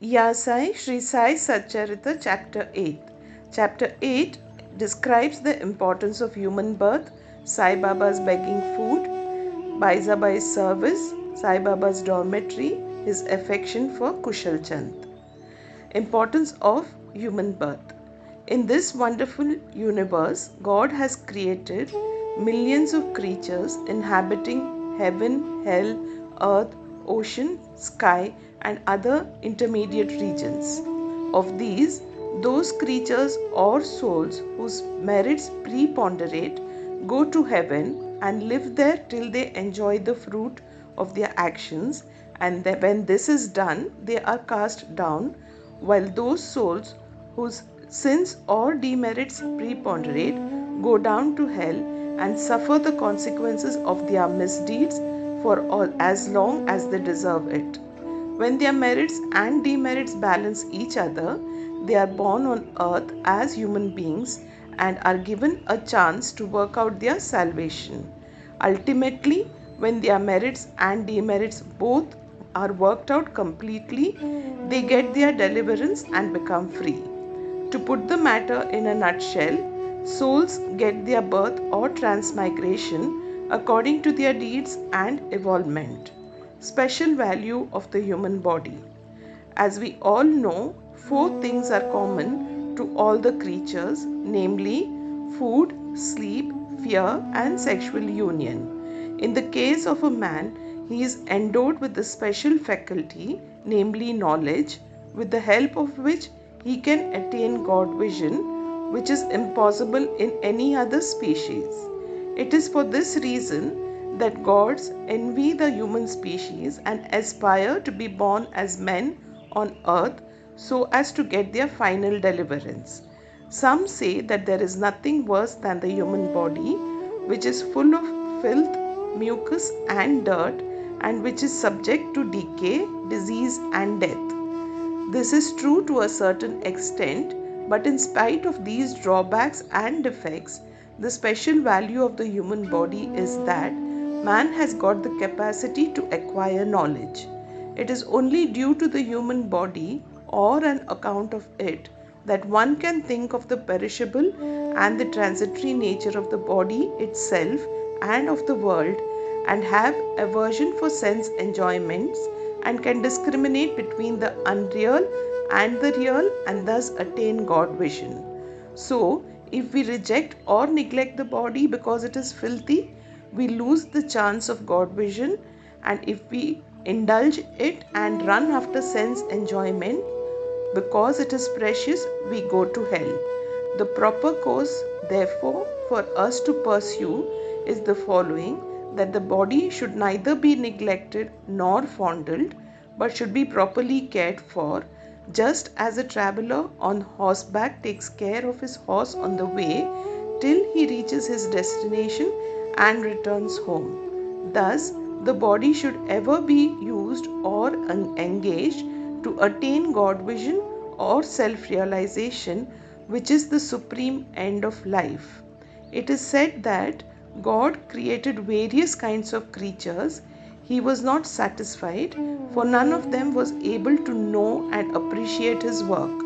Sai, Shri Sai Satcharitra, Chapter 8. Chapter 8 describes the importance of human birth, Sai Baba's begging food, Baizabai's service, Sai Baba's dormitory, his affection for Kushal Chand. Importance of human birth. In this wonderful universe, God has created millions of creatures inhabiting heaven, hell, earth, ocean, sky, and other intermediate regions. Of these, those creatures or souls whose merits preponderate go to heaven and live there till they enjoy the fruit of their actions, and when this is done, they are cast down, while those souls whose sins or demerits preponderate go down to hell and suffer the consequences of their misdeeds for as long as they deserve it. When their merits and demerits balance each other, they are born on earth as human beings and are given a chance to work out their salvation. Ultimately, when their merits and demerits both are worked out completely, they get their deliverance and become free. To put the matter in a nutshell, souls get their birth or transmigration according to their deeds and evolvement. Special value of the human body. As we all know, four things are common to all the creatures, namely food, sleep, fear, and sexual union. In the case of a man, he is endowed with the special faculty, namely knowledge, with the help of which he can attain God vision, which is impossible in any other species. It is for this reason that gods envy the human species and aspire to be born as men on earth so as to get their final deliverance. Some say that there is nothing worse than the human body, which is full of filth, mucus, and dirt, and which is subject to decay, disease, and death. This is true to a certain extent, but in spite of these drawbacks and defects, the special value of the human body is that man has got the capacity to acquire knowledge. It is only due to the human body or an account of it that one can think of the perishable and the transitory nature of the body itself and of the world, and have aversion for sense enjoyments, and can discriminate between the unreal and the real, and thus attain God vision. So, if we reject or neglect the body because it is filthy, we lose the chance of God vision, and if we indulge it and run after sense enjoyment because it is precious, we go to hell. The proper course, therefore, for us to pursue is the following: that the body should neither be neglected nor fondled, but should be properly cared for, just as a traveller on horseback takes care of his horse on the way till he reaches his destination and returns home. Thus, the body should ever be used or engaged to attain God vision or self realization, which is the supreme end of life. It is said that God created various kinds of creatures. He was not satisfied, for none of them was able to know and appreciate his work.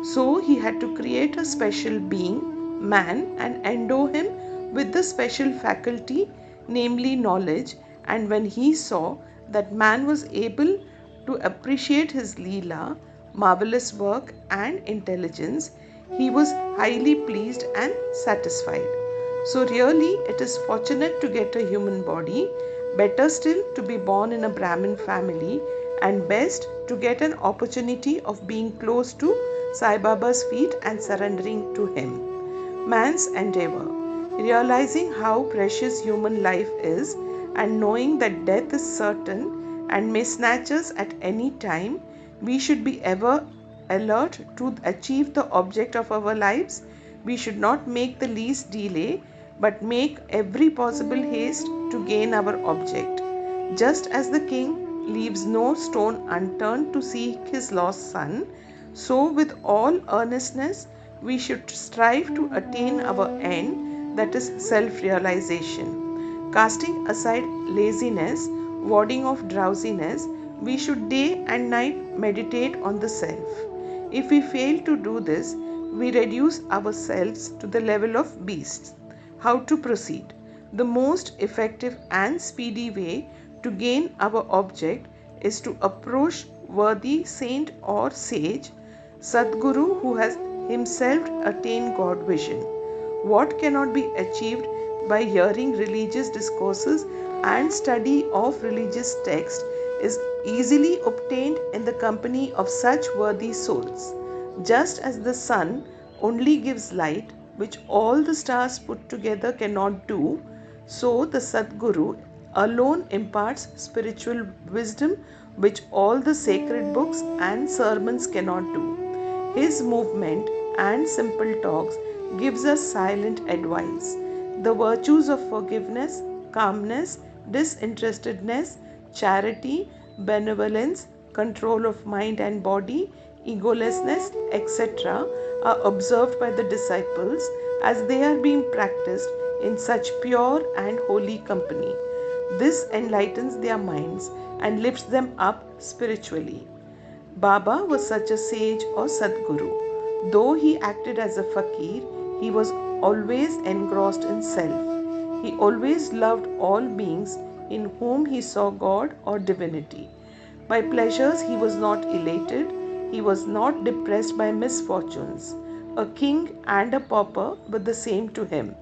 So he had to create a special being, man, and endow him with the special faculty, namely knowledge. And when he saw that man was able to appreciate his Leela, marvelous work, and intelligence, he was highly pleased and satisfied. So, really, it is fortunate to get a human body, better still to be born in a Brahmin family, and best to get an opportunity of being close to Sai Baba's feet and surrendering to him. Man's endeavor. Realizing how precious human life is and knowing that death is certain and may snatch us at any time, we should be ever alert to achieve the object of our lives. We should not make the least delay, but make every possible haste to gain our object. Just as the king leaves no stone unturned to seek his lost son, so with all earnestness we should strive to attain our end, that is self-realization. Casting aside laziness, warding off drowsiness, We should day and night meditate on the self. If we fail to do this, we reduce ourselves to the level of beasts. How to proceed? The most effective and speedy way to gain our object is to approach worthy saint or sage, Sadguru, who has himself attained God vision. What cannot be achieved by hearing religious discourses and study of religious texts is easily obtained in the company of such worthy souls. Just as the sun only gives light, which all the stars put together cannot do, so the Sadguru alone imparts spiritual wisdom which all the sacred books and sermons cannot do. His movement and simple talks gives us silent advice. The virtues of forgiveness, calmness, disinterestedness, charity, benevolence, control of mind and body, egolessness, etc. are observed by the disciples as they are being practiced in such pure and holy company. This enlightens their minds and lifts them up spiritually. Baba was such a sage or Sadguru. Though he acted as a fakir, he was always engrossed in self. He always loved all beings in whom he saw God or divinity. By pleasures he was not elated, he was not depressed by misfortunes. A king and a pauper were the same to him.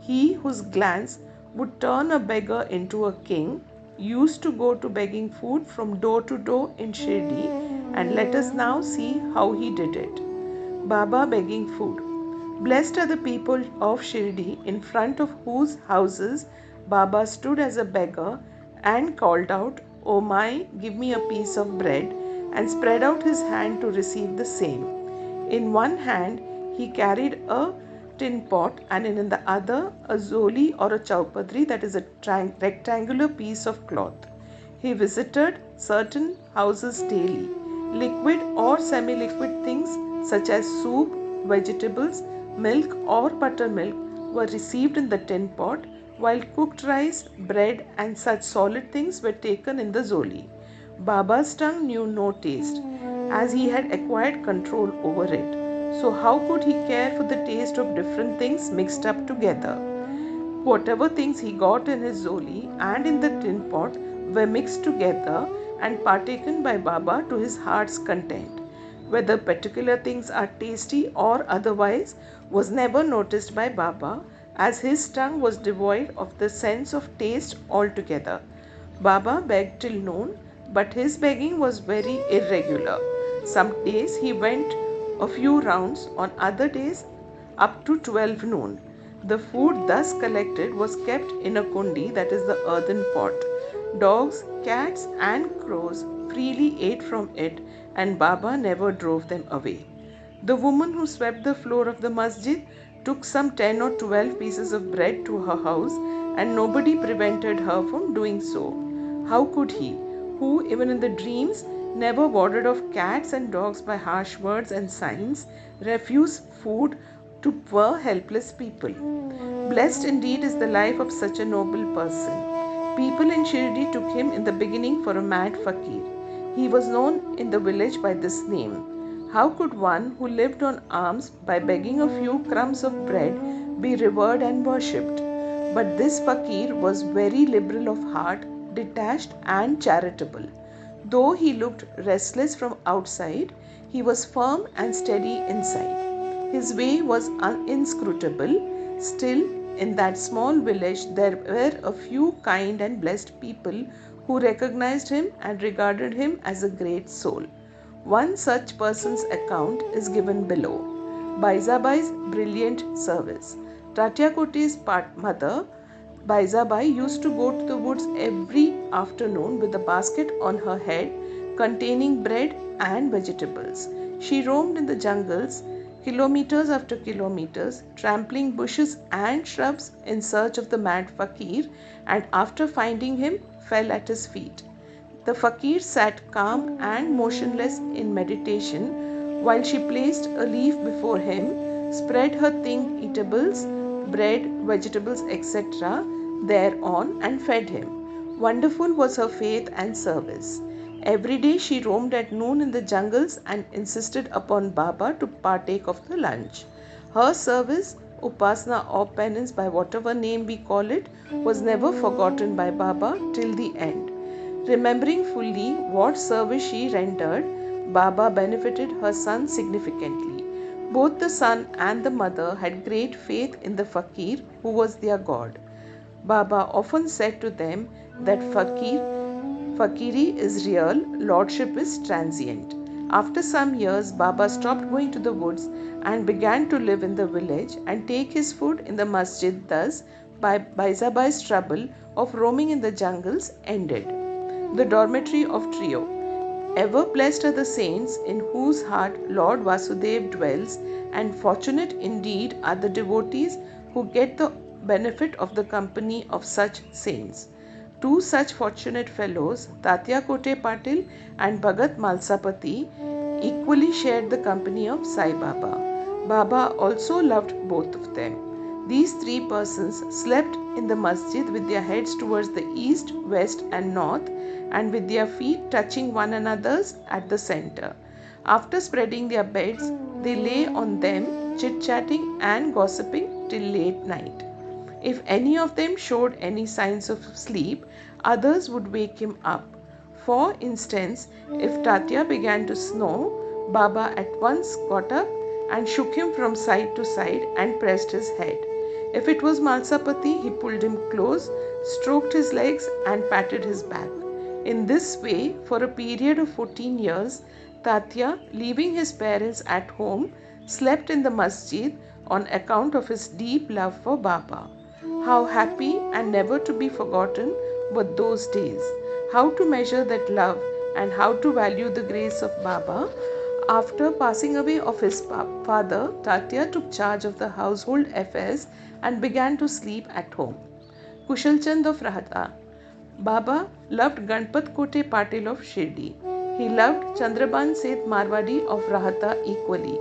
He whose glance would turn a beggar into a king used to go to begging food from door to door in Shirdi, and let us now see how he did it. Baba begging food. Blessed are the people of Shirdi in front of whose houses Baba stood as a beggar and called out, "O my, give me a piece of bread," and spread out his hand to receive the same. In one hand he carried a tin pot and in the other a zoli or a chaupadri, that is a rectangular piece of cloth. He visited certain houses daily. Liquid or semi-liquid things such as soup, vegetables, milk or buttermilk were received in the tin pot, while cooked rice, bread and such solid things were taken in the zoli. Baba's tongue knew no taste, as he had acquired control over it. So how could he care for the taste of different things mixed up together? Whatever things he got in his zoli and in the tin pot were mixed together and partaken by Baba to his heart's content. Whether particular things are tasty or otherwise was never noticed by Baba, as his tongue was devoid of the sense of taste altogether. Baba begged till noon, but his begging was very irregular. Some days he went a few rounds, on other days up to 12 noon. The food thus collected was kept in a kundi, that is the earthen pot. Dogs, cats and crows freely ate from it, and Baba never drove them away. The woman who swept the floor of the masjid took some 10 or 12 pieces of bread to her house, and nobody prevented her from doing so. How could he, who even in the dreams never warded off cats and dogs by harsh words and signs, refuse food to poor helpless people? Blessed indeed is the life of such a noble person. People in Shirdi took him in the beginning for a mad fakir. He was known in the village by this name. How could one who lived on alms by begging a few crumbs of bread be revered and worshipped? But this fakir was very liberal of heart, detached and charitable. Though he looked restless from outside, he was firm and steady inside. His way was inscrutable. Still, in that small village there were a few kind and blessed people who recognized him and regarded him as a great soul. One such person's account is given below. Baizabai's brilliant service. Tatyakoti's mother, Baizabai, used to go to the woods every afternoon with a basket on her head containing bread and vegetables. She roamed in the jungles kilometers after kilometers, trampling bushes and shrubs in search of the mad fakir, and after finding him, fell at his feet. The fakir sat calm and motionless in meditation, while she placed a leaf before him, spread her thing eatables, bread, vegetables, etc. thereon and fed him. Wonderful was her faith and service. Every day she roamed at noon in the jungles and insisted upon Baba to partake of the lunch. Her service, upasana or penance by whatever name we call it, was never forgotten by Baba till the end. Remembering fully what service she rendered, Baba benefited her son significantly. Both the son and the mother had great faith in the fakir who was their god. Baba often said to them that fakiri is real, lordship is transient. After some years, Baba stopped going to the woods and began to live in the village and take his food in the masjid. Thus, Baizabai's trouble of roaming in the jungles ended. The dormitory of Trio. Ever blessed are the saints in whose heart Lord Vasudev dwells, and fortunate indeed are the devotees who get the benefit of the company of such saints. Two such fortunate fellows, Tatya Kote Patil and Bhagat Malsapati, equally shared the company of Sai Baba. Baba also loved both of them. These three persons slept in the masjid with their heads towards the east, west, and north, and with their feet touching one another's at the center. After spreading their beds, they lay on them, chit-chatting and gossiping till late night. If any of them showed any signs of sleep, others would wake him up. For instance, if Tatya began to snore, Baba at once got up and shook him from side to side and pressed his head. If it was Malsapati, he pulled him close, stroked his legs and patted his back. In this way, for a period of 14 years, Tatya, leaving his parents at home, slept in the masjid on account of his deep love for Baba. How happy and never to be forgotten were those days. How to measure that love and how to value the grace of Baba. After passing away of his father, Tatya took charge of the household affairs and began to sleep at home. Kushalchand of Rahata. Baba loved Ganpat Kote Patil of Shirdi. He loved Chandraban Seth Marwadi of Rahata equally.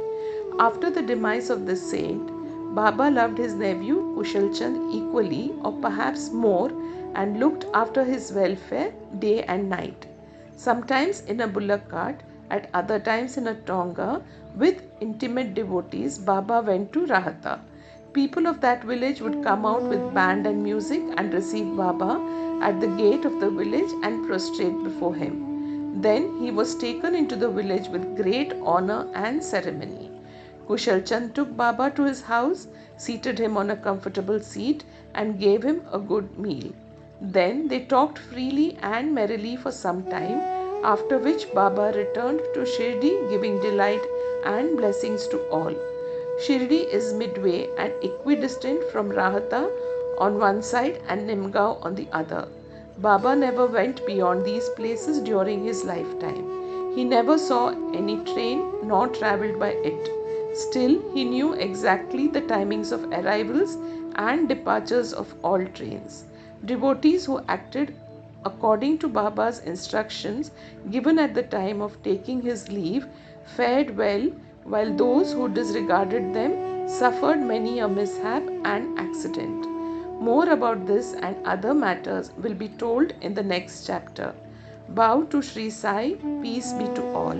After the demise of this saint, Baba loved his nephew Kushalchand equally or perhaps more and looked after his welfare day and night. Sometimes in a bullock cart, at other times in a tonga, with intimate devotees, Baba went to Rahata. People of that village would come out with band and music and receive Baba at the gate of the village and prostrate before him. Then he was taken into the village with great honor and ceremony. Kushalchand took Baba to his house, seated him on a comfortable seat and gave him a good meal. Then they talked freely and merrily for some time, after which Baba returned to Shirdi giving delight and blessings to all. Shirdi is midway and equidistant from Rahata on one side and Nimgaon on the other. Baba never went beyond these places during his lifetime. He never saw any train nor travelled by it. Still, he knew exactly the timings of arrivals and departures of all trains. Devotees who acted according to Baba's instructions given at the time of taking his leave fared well, while those who disregarded them suffered many a mishap and accident. More about this and other matters will be told in the next chapter. Bow to Shri Sai, peace be to all.